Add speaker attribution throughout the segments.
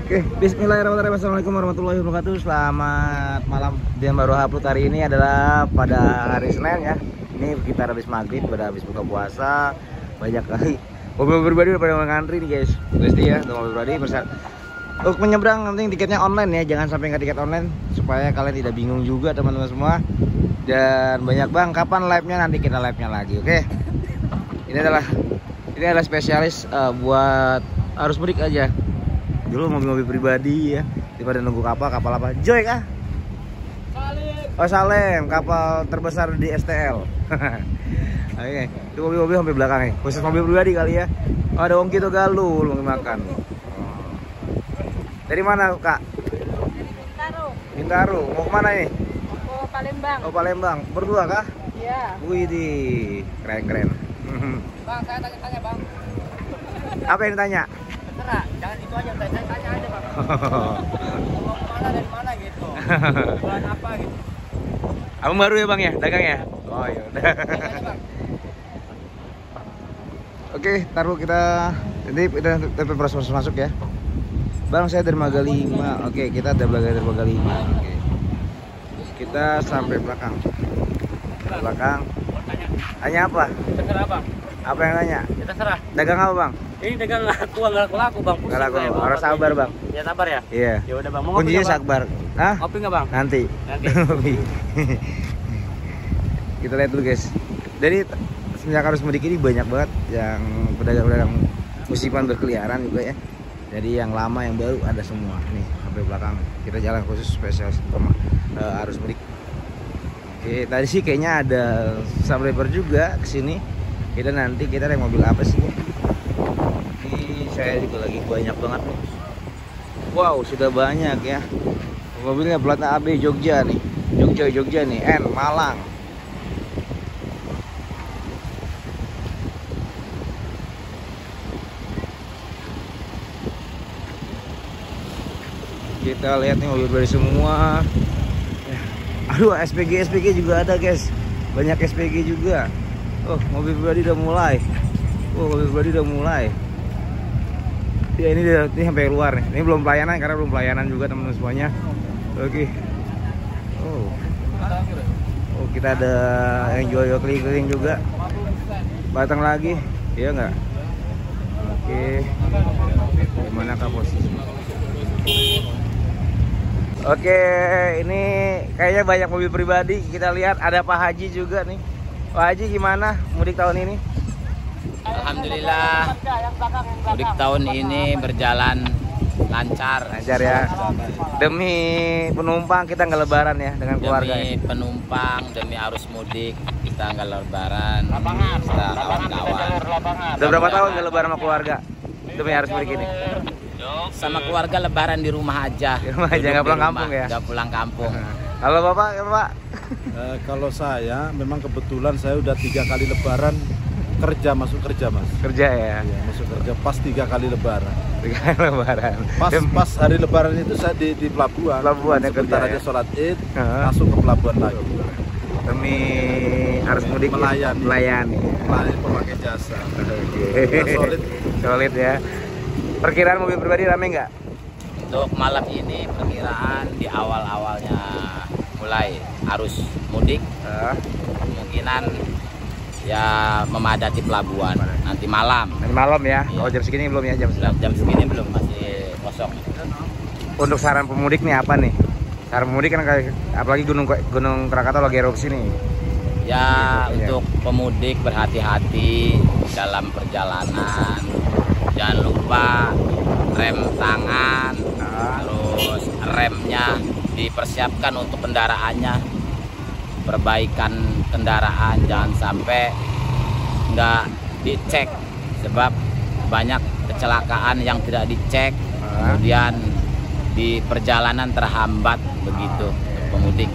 Speaker 1: Oke, bismillahirrahmanirrahim. Assalamualaikum warahmatullahi wabarakatuh. Selamat malam. Yang baru upload hari ini adalah pada hari Senin ya. Ini kita habis maghrib, pada habis buka puasa. Banyak kali mobil pribadi udah pada ngantri nih guys. Pasti ya, mobil pribadi bersat. Untuk menyeberang nanti tiketnya online ya, jangan sampai nggak tiket online supaya kalian tidak bingung juga teman-teman semua. Dan banyak bang, kapan live-nya? Nanti kita live-nya lagi, oke? Ini adalah spesialis buat arus mudik aja. Dulu mobil-mobil pribadi ya, daripada nunggu kapal apa? Joy kah? Salim. Oh Salem, kapal terbesar di STL. Oke, itu mobil-mobil sampai belakang nih, khusus mobil pribadi kali ya. Oh, ada Ongki tuh Galul mau makan. Dari mana kak?
Speaker 2: Bintaro.
Speaker 1: Bintaro, mau kemana nih?
Speaker 2: Mau ke Palembang.
Speaker 1: Oh Palembang, berdua kah?
Speaker 2: Iya.
Speaker 1: Wih di keren.
Speaker 2: Bang, saya tanya bang.
Speaker 1: Apa yang ditanya?
Speaker 2: Terserah, jangan itu aja, saya tanya aja bang. Mau kemana dari mana gitu? Bulan apa gitu?
Speaker 1: Abang baru ya bang ya, dagang ya? Oh iya udah. Oke, taruh kita. Jadi kita proses masuk ya. Bang, saya dari Magali 5. Oke, kita ada dari Magali 5. Oke. Kita sampai belakang. Belakang. Tanya apa?
Speaker 2: Terserah bang.
Speaker 1: Apa yang nanya?
Speaker 2: Ya terserah.
Speaker 1: Dagang apa bang?
Speaker 2: Ini dagang nggak laku bang.
Speaker 1: Nggak laku. Harus sabar bang.
Speaker 2: Ya sabar ya.
Speaker 1: Iya.
Speaker 2: Ya udah bang. Mau
Speaker 1: Kuncinya sabar. Hah?
Speaker 2: Kopi nggak bang?
Speaker 1: Nanti. Kita lihat dulu guys. Jadi semenjak arus mudik ini banyak banget yang pedagang-pedagang musiman berkeliaran juga ya. Jadi yang lama yang baru ada semua nih sampai belakang. Kita jalan khusus spesial arus mudik. Oke, tadi sih kayaknya ada subscriber juga kesini. Kita nanti naik mobil apa sih? Ini saya juga lagi banyak banget nih. Wow, sudah banyak ya. Mobilnya plat AB Jogja nih. Jogja nih, N Malang. Kita lihat nih mobil pribadi semua. Aduh, SPG juga ada guys. Banyak SPG juga. Oh, mobil pribadi udah mulai. Ya ini sampai luar nih. Ini belum pelayanan karena belum pelayanan juga teman-teman semuanya. Oke. Oh, kita ada yang jual keliling juga. Batang lagi, iya nggak? Oke. Gimana kah posisi? Oke, ini kayaknya banyak mobil pribadi. Kita lihat ada Pak Haji juga nih. Pak Haji gimana mudik tahun ini?
Speaker 3: Alhamdulillah, mudik tahun ini berjalan lancar.
Speaker 1: Lancar ya. Demi penumpang kita nggak lebaran ya dengan keluarga.
Speaker 3: Demi penumpang, demi arus mudik kita nggak lebaran. Kita kawan-kawan.
Speaker 1: Udah berapa tahun nggak lebaran sama keluarga? Demi arus mudik ini.
Speaker 3: Sama keluarga lebaran di rumah aja.
Speaker 1: Di rumah aja, nggak pulang kampung ya?
Speaker 3: Nggak pulang kampung.
Speaker 1: Halo Bapak, ya Pak.
Speaker 4: Kalau saya memang kebetulan saya udah 3 kali lebaran masuk kerja mas.
Speaker 1: Kerja ya?
Speaker 4: Iya, masuk kerja pas 3 kali lebaran.
Speaker 1: 3 kali lebaran.
Speaker 4: Pas hari lebaran itu saya di pelabuhan.
Speaker 1: Pelabuhan ya,
Speaker 4: sebentar
Speaker 1: kerja
Speaker 4: aja
Speaker 1: ya?
Speaker 4: sholat id, langsung ke pelabuhan lagi.
Speaker 1: Demi arus mudik
Speaker 4: melayani pemakai jasa.
Speaker 1: Oke. Solid ya. Perkiraan mobil pribadi rame nggak?
Speaker 3: Untuk malam ini perkiraan di awal-awalnya mulai arus mudik, kemungkinan ya memadati pelabuhan nanti malam.
Speaker 1: Nanti malam ya?
Speaker 3: Iya.
Speaker 1: Oh jam segini belum ya?
Speaker 3: Jam segini belum, masih kosong.
Speaker 1: Untuk saran pemudik nih apa nih? Saran pemudik kan apalagi Gunung Krakatau lagi erupsi nih.
Speaker 3: Ya
Speaker 1: gitu,
Speaker 3: untuk pemudik berhati-hati dalam perjalanan. Jangan lupa rem tangan, terus remnya dipersiapkan untuk kendaraannya. Perbaikan kendaraan, jangan sampai nggak dicek, sebab banyak kecelakaan yang tidak dicek, kemudian di perjalanan terhambat begitu pemudik.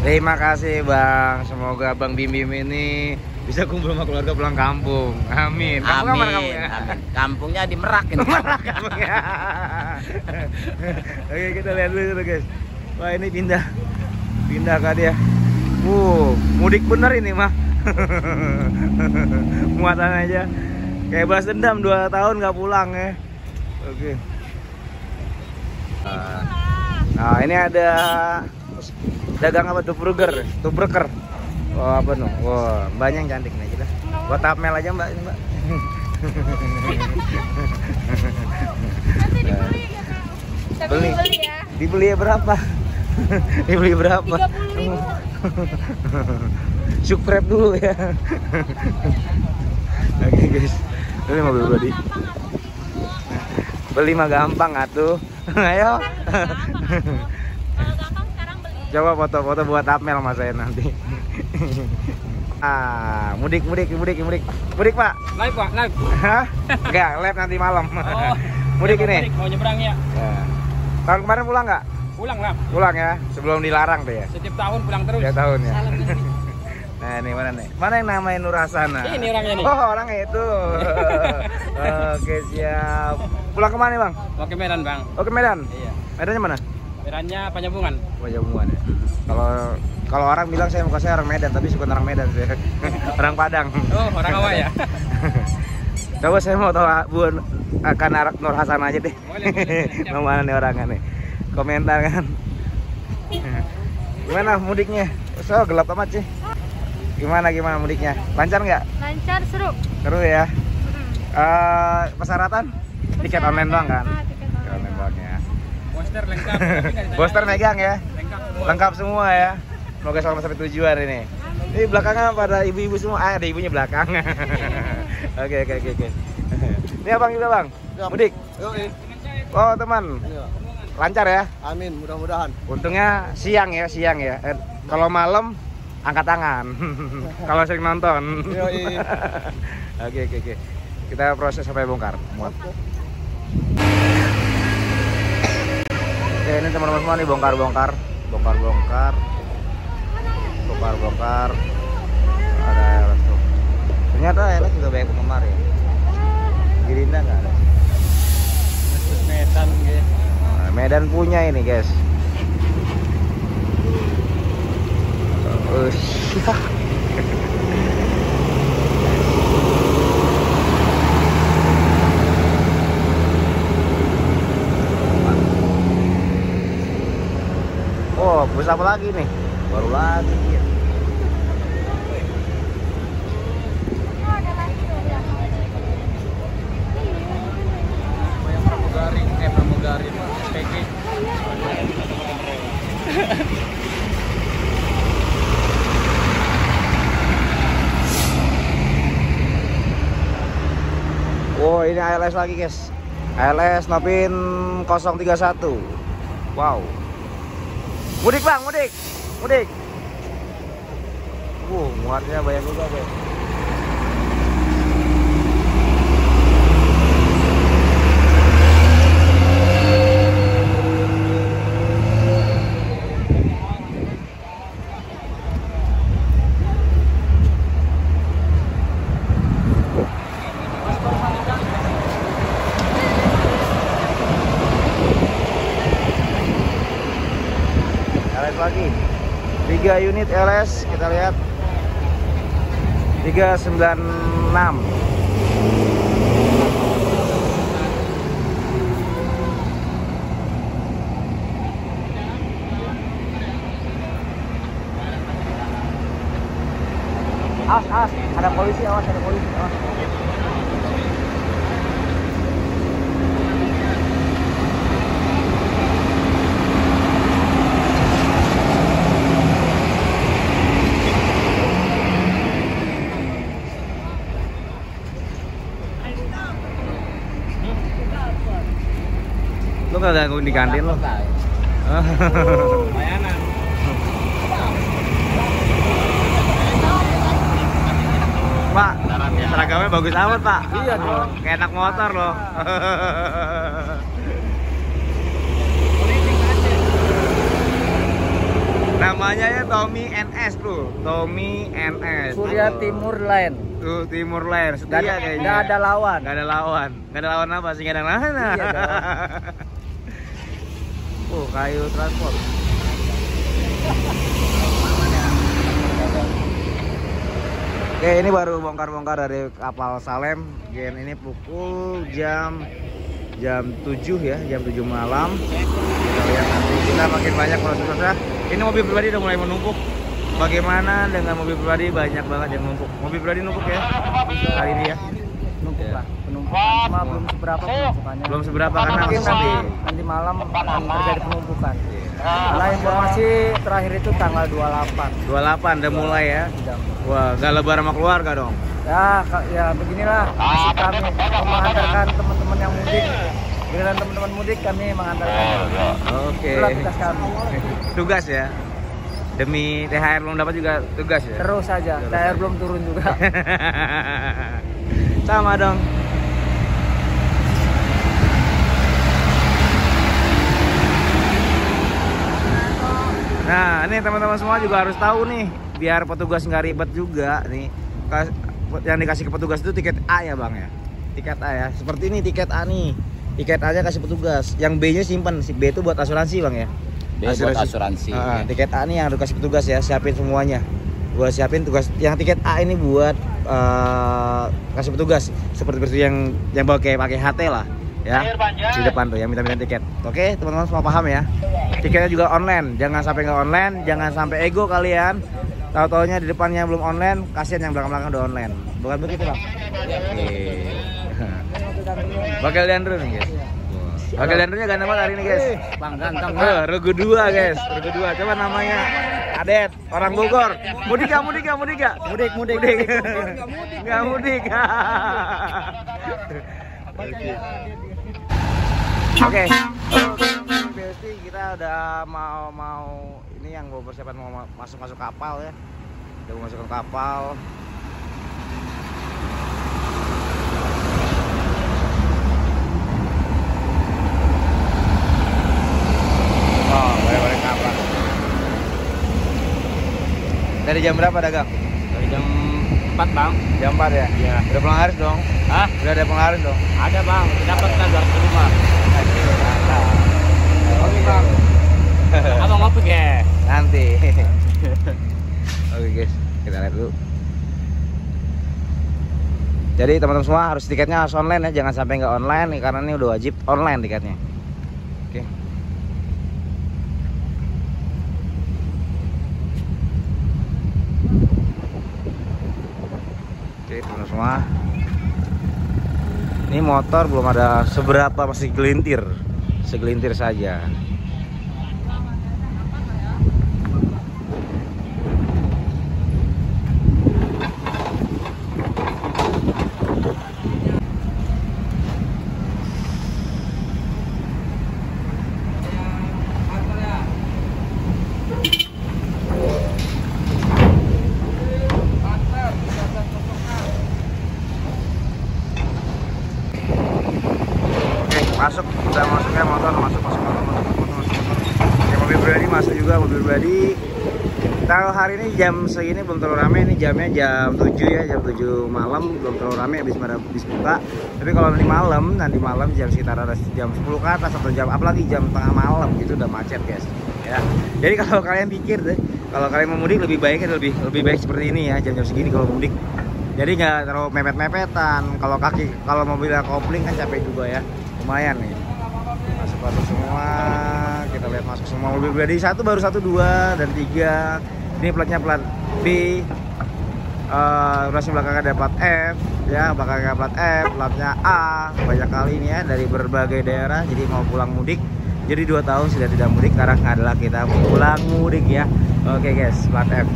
Speaker 1: Terima kasih Bang, semoga Bang Bim ini bisa kumpul sama keluarga pulang kampung. Amin. Kampung mana kamu ya?
Speaker 3: Amin. Kampungnya di Merak ini.
Speaker 1: Merak kampungnya. Oke, kita lihat dulu guys. Wah, ini pindah kah dia? Mudik bener ini mah. Muatan aja. Kayak balas dendam 2 tahun nggak pulang ya. Oke. Nah, ini ada dagang apa tuh? Burger. Wah, apa nih? Wah, banyak yang cantik nih kita. Buat tapmel aja Mbak, ini Mbak.
Speaker 5: Nanti dibeli ya Kak. Tapi
Speaker 1: Beli.
Speaker 5: dibeli ya.
Speaker 1: Dibeli berapa? Dibeli berapa?
Speaker 5: 30.000.
Speaker 1: Subscribe dulu ya. Oke guys, ini mobil body. Beli mah gampang atuh. Ayo.
Speaker 5: Kalau gampang sekarang beli.
Speaker 1: Coba foto-foto buat thumbnail mas saya nanti. Mudik Pak.
Speaker 2: Live Pak, live.
Speaker 1: Hah? Enggak, live nanti malam.
Speaker 2: Oh,
Speaker 1: Mudik ini.
Speaker 2: Mau nyebrang ya?
Speaker 1: Ya. Tahun kemarin pulang nggak?
Speaker 2: Pulang lah.
Speaker 1: Pulang ya, sebelum dilarang tuh ya.
Speaker 2: Setiap tahun pulang terus.
Speaker 1: Ya tahun ya.
Speaker 2: Salam nih.
Speaker 1: Nah ini mana nih? Mana yang namanya Nur Hasana?
Speaker 2: Ini orangnya nih.
Speaker 1: Oh orangnya itu. Oke siap. Pulang kemana Bang?
Speaker 2: Mau ke Medan Bang.
Speaker 1: Oh ke Medan.
Speaker 2: Iya.
Speaker 1: Medannya mana?
Speaker 2: Medannya Panjabungan.
Speaker 1: Panjabungan ya. Kalau orang bilang saya muka saya orang Medan, tapi bukan orang Medan saya. Orang Padang.
Speaker 2: Oh orang Awak ya.
Speaker 1: Coba saya mau tahu Bun akan Nur Hasan aja deh.
Speaker 2: Boleh.
Speaker 1: Mana nih orangnya nih? Komentar kan. Gimana mudiknya? So gelap amat sih. Gimana mudiknya? Lancar nggak?
Speaker 5: Lancar, seru.
Speaker 1: Seru ya. Persyaratan? Tiket online doang kan?
Speaker 5: Tiket
Speaker 1: Tiket online doang ya.
Speaker 2: Poster lengkap.
Speaker 1: Poster megang ya?
Speaker 2: Lengkap semua.
Speaker 1: Lengkap semua ya. Semoga selamat sampai tujuan ini. Ini belakangnya pada ibu-ibu semua. Ada ibunya belakang. Oke. Ini abang juga bang. Mudik. Oh teman. Lancar ya?
Speaker 4: Amin, mudah-mudahan.
Speaker 1: Untungnya siang ya. Kalau malam angkat tangan. Kalau sering nonton. Oke. Kita proses sampai bongkar. Muat. Oke, ini teman-teman semua nih bongkar. Ada LS tuh. Ternyata LS juga banyak penggemar ya. Girinda nggak ada.
Speaker 2: Medan gitu.
Speaker 1: Nah, Medan punya ini guys. Oh, bus apa lagi nih? Baru lagi ya.
Speaker 2: Pramugari SPG.
Speaker 1: Oh, ini ALS lagi guys. ALS Novin 031. Wow. Mudik bang, mudik. Muatnya banyak juga guys. Lagi 3 unit LS kita lihat 396. Awas, ada polisi, awas. Lu nggak gangguin di kantin lo?
Speaker 2: Layanan.
Speaker 1: Pak, seragamnya bagus amat Pak.
Speaker 2: Iya dong.
Speaker 1: Kayak anak motor loh. Namanya ya Tommy NS bro. Tommy NS.
Speaker 2: Surya Timur Line.
Speaker 1: Tuh Timur Line. Setia kayaknya.
Speaker 2: Nggak ada lawan.
Speaker 1: Gak ada lawan apa sih? Gak ada lawan.
Speaker 2: Iya dong.
Speaker 1: Kayu transport. Oke, ini baru bongkar-bongkar dari kapal Salem. Gen ini pukul jam jam 7 ya, jam 7 malam. Kita lihat nanti kita makin banyak proses-prosesnya. Ini mobil pribadi udah mulai menumpuk. Bagaimana dengan mobil pribadi? Banyak banget yang numpuk. Mobil pribadi numpuk ya hari ini ya.
Speaker 2: Numpuk
Speaker 1: Ya.
Speaker 2: lah, penumpukan cuma belum seberapa penumpukannya.
Speaker 1: Belum seberapa karena
Speaker 2: Mungkin
Speaker 1: nanti
Speaker 2: nanti malam akan terjadi penumpukan. Karena informasi terakhir itu tanggal 28.
Speaker 1: 28 udah mulai ya.
Speaker 2: Sudah.
Speaker 1: Wah, gak lebaran sama keluarga dong.
Speaker 2: Ya beginilah nasib kami mengantarkan teman-teman yang mudik. Giliran teman-teman mudik kami mengantarkan.
Speaker 1: Oke.
Speaker 2: Itulah tugas kami.
Speaker 1: Tugas ya. Demi THR belum dapat juga tugas ya.
Speaker 2: Terus saja, THR belum turun juga.
Speaker 1: Sama dong. Nah, ini teman-teman semua juga harus tahu nih, biar petugas nggak ribet juga nih. Yang dikasih ke petugas itu tiket A ya bang ya, tiket A ya. Seperti ini tiket A nih, tiket A nya kasih petugas. Yang B-nya simpan, si B itu buat asuransi bang ya.
Speaker 3: B buat asuransi.
Speaker 1: Tiket A nih yang harus kasih petugas ya, siapin semuanya. Gua siapin tugas. Yang tiket A ini buat kasih petugas, seperti yang bawa kayak pakai HT lah ya, di depan tuh yang minta tiket. Oke teman-teman semua paham ya. Tiketnya juga online, jangan sampai nggak online, jangan sampai ego kalian. Tahu-taunya di depannya belum online, kasihan yang belakang-belakang udah online. Bukan begitu bang? Bakal Leandro nih guys. Bakal Leandronya ganteng banget hari ini guys.
Speaker 2: Bang ganteng.
Speaker 1: Regu 2 guys, Regu 2. Coba namanya Adet, orang Bogor. Mudik gak? Mudik. Nggak mudik. Oke. Berarti kita udah mau ini yang gue persiapan mau masuk kapal ya. Udah mau masuk ke kapal. Oh, balik kapal. Dari jam berapa dagang?
Speaker 2: Dari jam 4 bang.
Speaker 1: Jam 4 ya?
Speaker 2: Iya.
Speaker 1: Udah penglaris dong?
Speaker 2: Hah?
Speaker 1: Udah ada penglaris dong?
Speaker 2: Ada bang, dapat kan 205. Oke bang. Abang ngopi ke?
Speaker 1: Nanti. Oke guys, kita lihat dulu. Jadi teman-teman semua harus tiketnya harus online ya, jangan sampai nggak online nih, karena ini udah wajib online tiketnya. Oke. Oke teman-teman semua. Ini motor belum ada seberapa, masih segelintir saja. Masuk, udah masuknya motor, masuk. Ya, mobil pribadi masuk juga, mobil pribadi. Kalau hari ini jam segini belum terlalu rame, ini jamnya jam 7 ya, jam 7 malam, belum terlalu rame habis buka. Tapi kalau nanti malam jam sekitar ada jam 10 ke atas atau jam apalagi jam tengah malam gitu udah macet guys. Ya. Jadi kalau kalian pikir deh, kalau kalian mau mudik lebih baik seperti ini ya, jam-jam segini kalau mudik. Jadi nggak terlalu mepet-mepetan. Kalau mobilnya kopling kan capek juga ya. Lumayan nih. Masuk semua. Kita lihat masuk semua mobil pribadi. Baru 1, 2 dan 3. Ini platnya plat B. Rasi belakangnya ada plat F ya, belakangnya plat F, platnya A. Banyak kali ini ya dari berbagai daerah. Jadi mau pulang mudik. Jadi 2 tahun sudah tidak mudik, sekarang adalah kita pulang mudik ya. Oke guys, plat F.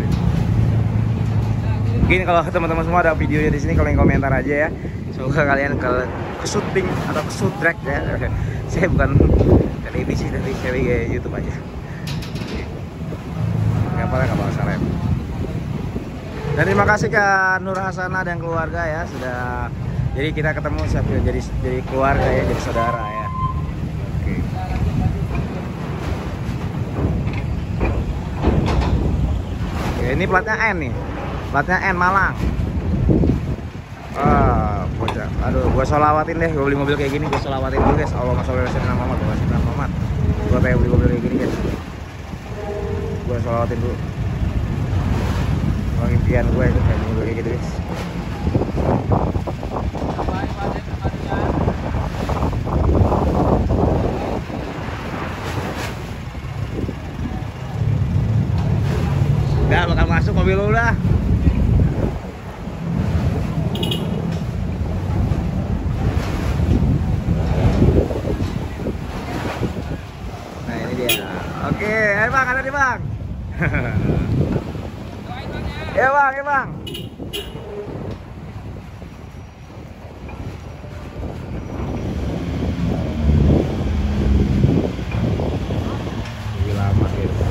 Speaker 1: Mungkin kalau teman-teman semua ada videonya di sini, kalian komentar aja ya. Semoga kalian ke syuting atau ke shoot-track ya. Saya bukan televisi, tapi saya kayak YouTube aja. Nggak apa-apa salah. Dan terima kasih ke Nur Hasanah dan keluarga ya sudah. Jadi kita ketemu jadi keluarga ya, jadi saudara ya. Oke. Oke, ini platnya N nih. Platnya N Malang. Bocah. Aduh, gua solawatin deh. Gua beli mobil kayak gini, gua solawatin dulu guys. Allahumma sholli ala sayyidina Muhammad wa sallam Muhammad. Gua pengen beli mobil kayak gini guys. Gua solawatin dulu. Impian gue itu kayak mobil kayak gitu guys. Oke, ayo bang, ada nih bang. Ya bang, ya bang. Gila lama gitu.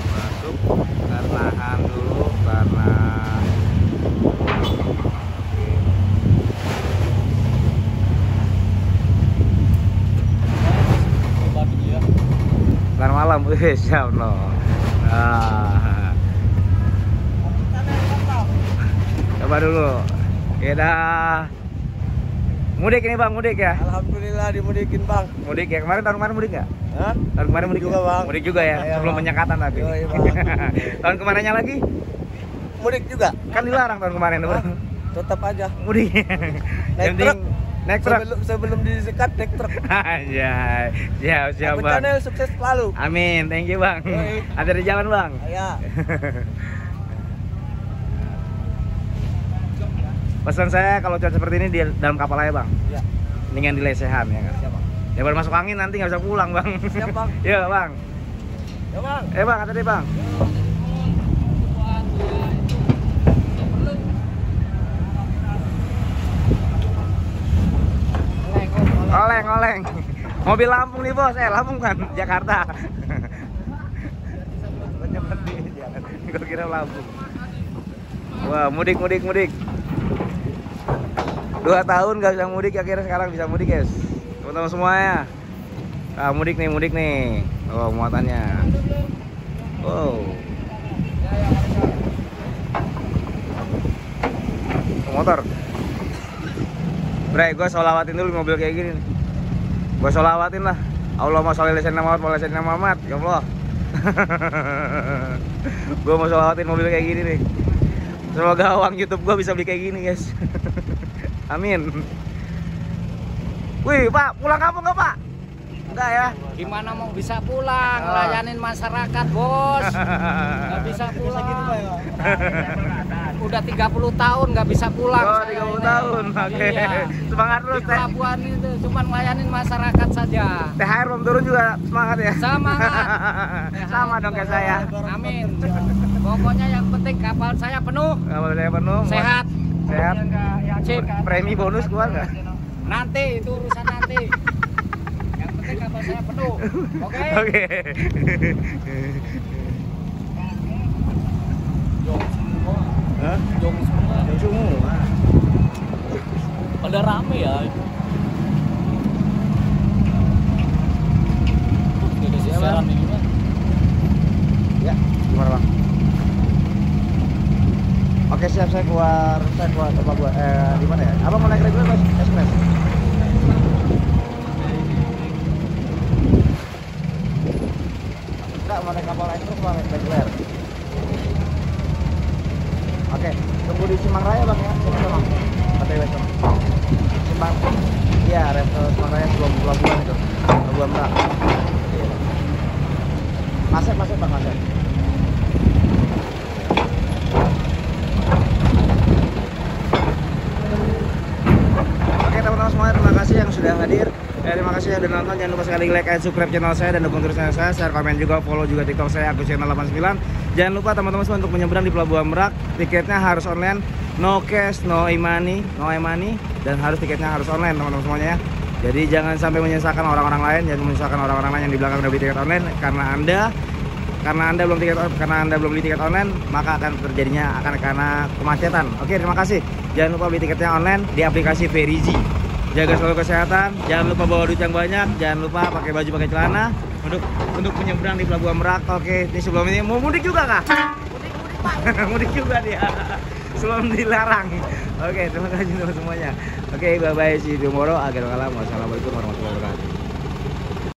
Speaker 1: Masuk, tahan dulu karena Lan malam, siap no. Coba dulu. Kita mudik ini bang, mudik ya?
Speaker 2: Alhamdulillah dimudikin bang.
Speaker 1: Mudik ya, tahun kemarin mudik nggak?
Speaker 2: Hah?
Speaker 1: Tahun kemarin mudik
Speaker 2: Juga,
Speaker 1: ya?
Speaker 2: Bang.
Speaker 1: Mudik juga ya,
Speaker 2: Iya,
Speaker 1: sebelum
Speaker 2: Bang.
Speaker 1: penyekatan tapi.
Speaker 2: Iya, Bang.
Speaker 1: Tahun kemarinnya lagi?
Speaker 2: Mudik juga.
Speaker 1: Kan dilarang tahun kemarin.
Speaker 2: Hah? Tetap aja.
Speaker 1: Mudik.
Speaker 2: Naik
Speaker 1: Yang penting
Speaker 2: truk.
Speaker 1: naik truk.
Speaker 2: Sebelum disekat naik truk.
Speaker 1: Anjay, siap
Speaker 2: Abang
Speaker 1: bang.
Speaker 2: Channel sukses selalu.
Speaker 1: Amin, thank you bang.
Speaker 2: Yoi.
Speaker 1: Ada di jalan bang.
Speaker 2: Ya.
Speaker 1: Pesan saya kalau cuaca seperti ini di dalam kapal aja bang.
Speaker 2: Ya.
Speaker 1: Mendingan di lesehan ya kan.
Speaker 2: Siap bang.
Speaker 1: Daripada masuk angin nanti nggak bisa pulang bang.
Speaker 2: Siap, Bang.
Speaker 1: Iya bang.
Speaker 2: Ya bang.
Speaker 1: Bang, ada deh bang. Oleng. Mobil Lampung nih bos, Lampung kan, Jakarta. Gue kira Lampung. Wah, mudik. 2 tahun gak bisa mudik, akhirnya sekarang bisa mudik guys. Teman-teman semuanya. Ah, mudik nih. Oh, muatannya. Wow. Motor. Bre, gue sholawatin dulu mobil kayak gini nih. Gue sholawatin lah. Allahumma sholli ala sayyidina Muhammad. Ya Allah. Gue mau sholawatin mobil kayak gini nih. Semoga uang YouTube gue bisa beli kayak gini guys. Amin. Wih Pak, pulang kampung nggak Pak? Enggak ya?
Speaker 3: Gimana mau bisa pulang? Layanin masyarakat bos. Nggak bisa pulang. Udah 30 tahun nggak bisa pulang.
Speaker 1: Oh,
Speaker 3: saya
Speaker 1: 30
Speaker 3: ini.
Speaker 1: tahun. Oke.
Speaker 3: Iya.
Speaker 1: Semangat terus
Speaker 3: Di
Speaker 1: teh.
Speaker 3: pelabuhan itu cuma ngelayanin masyarakat saja.
Speaker 1: THR belum turun juga semangat ya.
Speaker 3: Semangat.
Speaker 1: Sama dong kayak saya.
Speaker 3: Amin. Pokoknya yang penting kapal saya penuh,
Speaker 1: Kalau saya penuh.
Speaker 3: sehat.
Speaker 1: Sehat.
Speaker 3: Sip.
Speaker 1: Premi bonus keluar nggak?
Speaker 3: Nanti itu urusan nanti. Yang penting kapal saya penuh. Oke.
Speaker 1: Oke. Hah?
Speaker 3: Jong semua.
Speaker 1: Semua.
Speaker 3: Pada rame ya. Tidak siaran ini kan.
Speaker 1: Ya, gimana bang? Oke siap, saya keluar coba gua di mana ya? Abang mau naik reguler mas? Express. Enggak, mau naik kapal express, mau naik reguler. Oke, tunggu di Simpang Raya bang ya. Sini bang. OTW sama. Simpang. Iya, resto Simpang Raya sebelum pelabuhan itu. Pelabuhan Merak. Masuk bang, masuk. Oke teman-teman semua, terima kasih yang sudah hadir. Terima kasih yang sudah nonton. Jangan lupa sekali like and subscribe channel saya dan dukung terus channel saya. Share, komen juga, follow juga TikTok saya Agus Channel 89. Jangan lupa teman-teman semua untuk menyeberang di Pelabuhan Merak. Tiketnya harus online, no cash, no e-money, dan harus tiketnya harus online teman-teman semuanya ya. Jadi jangan sampai menyusahkan orang-orang lain, jangan menyusahkan orang-orang lain yang di belakang udah beli tiket online karena anda belum beli tiket online, maka akan terjadinya karena kemacetan. Oke, terima kasih. Jangan lupa beli tiketnya online di aplikasi Verizi. Jaga selalu kesehatan, jangan lupa bawa duit yang banyak, jangan lupa pakai baju, pakai celana untuk menyeberang di Pelabuhan Merak. Oke, ini sebelum ini mau mudik juga kah? Mudik juga dia. Sebelum dilarang. Oke, terima kasih teman semuanya. Oke, bye bye, see you tomorrow. Akhirul kalam. Wassalamualaikum warahmatullahi wabarakatuh.